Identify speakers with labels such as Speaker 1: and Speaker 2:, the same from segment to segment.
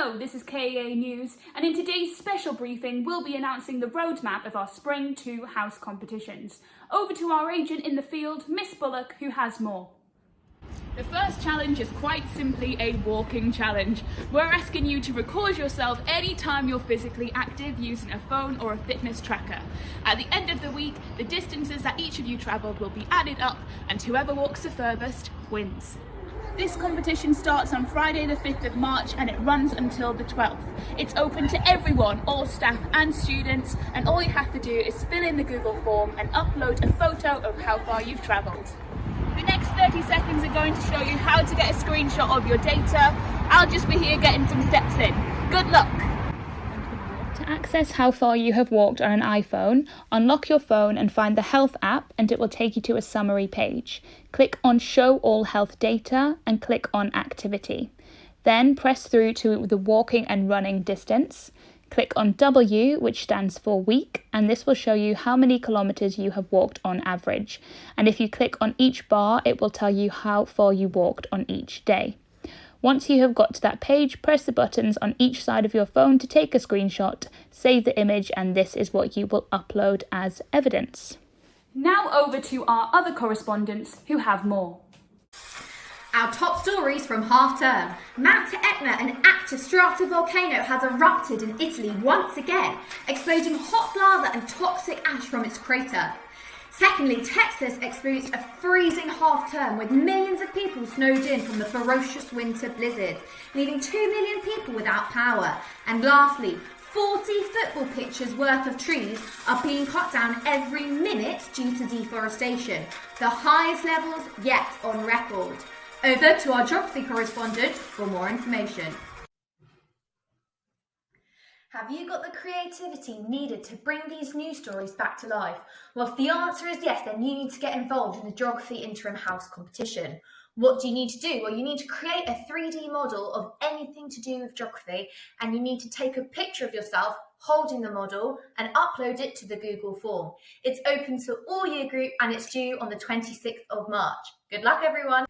Speaker 1: Hello, this is KEA News, and in today's special briefing, we'll be announcing the roadmap of our Spring 2 house competitions. Over to our agent in the field, Miss Bullock, who has more. The first challenge is quite simply a walking challenge. We're asking you to record yourself anytime you're physically active using a phone or a fitness tracker. At the end of the week, the distances that each of you travelled will be added up, and whoever walks the furthest wins. This competition starts on Friday the 5th of March and it runs until the 12th. It's open to everyone, all staff and students, and all you have to do is fill in the Google form and upload a photo of how far you've travelled. The next 30 seconds are going to show you how to get a screenshot of your data. I'll just be here getting some steps in. Good luck! To access how far you have walked on an iPhone, unlock your phone and find the Health app, and it will take you to a summary page. Click on Show All Health Data and click on Activity. Then press through to the walking and running distance. Click on W, which stands for week, and this will show you how many kilometres you have walked on average. And if you click on each bar, it will tell you how far you walked on each day. Once you have got to that page, press the buttons on each side of your phone to take a screenshot, save the image, and this is what you will upload as evidence. Now over to our other correspondents who have more.
Speaker 2: Our top stories from half term. Mount Etna, an active stratovolcano, has erupted in Italy once again, exploding hot lava and toxic ash from its crater. Secondly, Texas experienced a freezing half term with millions of people snowed in from the ferocious winter blizzards, leaving 2 million people without power. And lastly, 40 football pitches worth of trees are being cut down every minute due to deforestation, the highest levels yet on record. Over to our geography correspondent for more information. Have you got the creativity needed to bring these news stories back to life? Well, if the answer is yes, then you need to get involved in the Geography Interim House competition. What do you need to do? Well, you need to create a 3D model of anything to do with geography, and you need to take a picture of yourself holding the model and upload it to the Google form. It's open to all year group and it's due on the 26th of March. Good luck, everyone.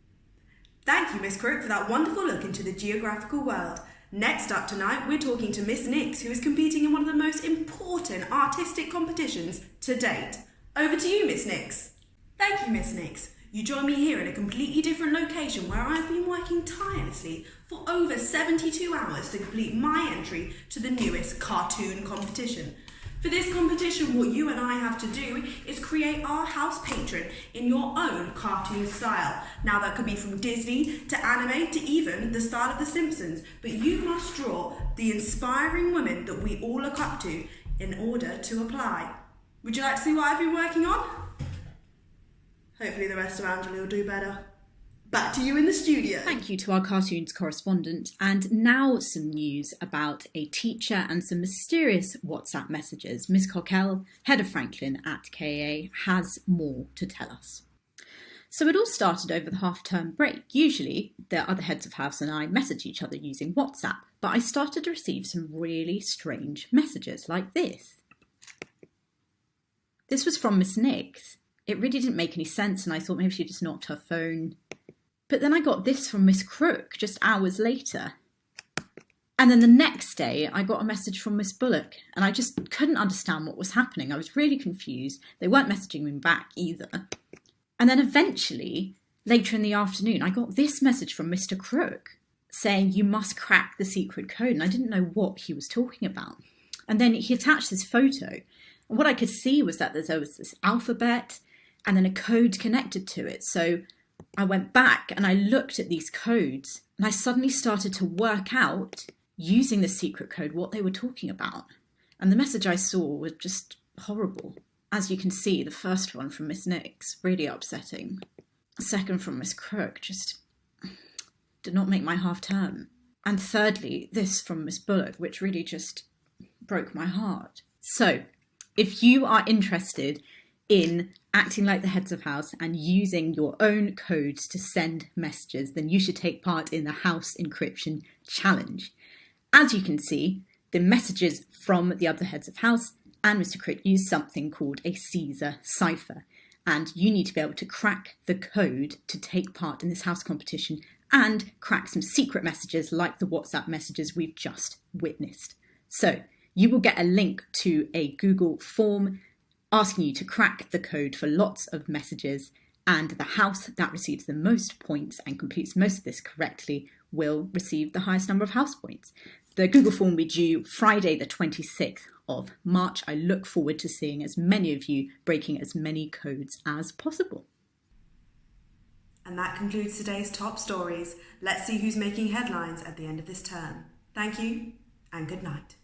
Speaker 3: Thank you, Miss Crook, for that wonderful look into the geographical world. Next up tonight, we're talking to Miss Nix, who is competing in one of the most important artistic competitions to date. Over to you, Miss Nix. Thank you, Miss Nix. You join me here in a completely different location where I've been working tirelessly for over 72 hours to complete my entry to the newest cartoon competition. For this competition, what you and I have to do is create our house patron in your own cartoon style. Now that could be from Disney to anime to even the style of The Simpsons, but you must draw the inspiring women that we all look up to in order to apply. Would you like to see what I've been working on? Hopefully the rest of Angela will do better. Back to you in the studio.
Speaker 4: Thank you to our cartoons correspondent. And now some news about a teacher and some mysterious WhatsApp messages. Miss Cockell, head of Franklin at KA, has more to tell us. So it all started over the half-term break. Usually the other heads of house and I message each other using WhatsApp, but I started to receive some really strange messages like this. This was from Miss Nix. It really didn't make any sense, and I thought maybe she just knocked her phone. But then I got this from Miss Crook just hours later. And then the next day I got a message from Miss Bullock, and I just couldn't understand what was happening. I was really confused. They weren't messaging me back either. And then eventually, later in the afternoon, I got this message from Mr. Crook saying you must crack the secret code. And I didn't know what he was talking about. And then he attached this photo. And what I could see was that there was this alphabet and then a code connected to it. So I went back and I looked at these codes and I suddenly started to work out, using the secret code, what they were talking about. And the message I saw was just horrible. As you can see, the first one from Miss Nix, really upsetting. The second from Miss Crook just did not make my half term. And thirdly, this from Miss Bullock, which really just broke my heart. So, if you are interested in acting like the heads of house and using your own codes to send messages, then you should take part in the House Encryption Challenge. As you can see, the messages from the other heads of house and Mr. Crit use something called a Caesar cipher, and you need to be able to crack the code to take part in this house competition and crack some secret messages like the WhatsApp messages we've just witnessed. So you will get a link to a Google form asking you to crack the code for lots of messages, and the house that receives the most points and completes most of this correctly will receive the highest number of house points. The Google form will be due Friday the 26th of March. I look forward to seeing as many of you breaking as many codes as possible.
Speaker 3: And that concludes today's top stories. Let's see who's making headlines at the end of this term. Thank you and good night.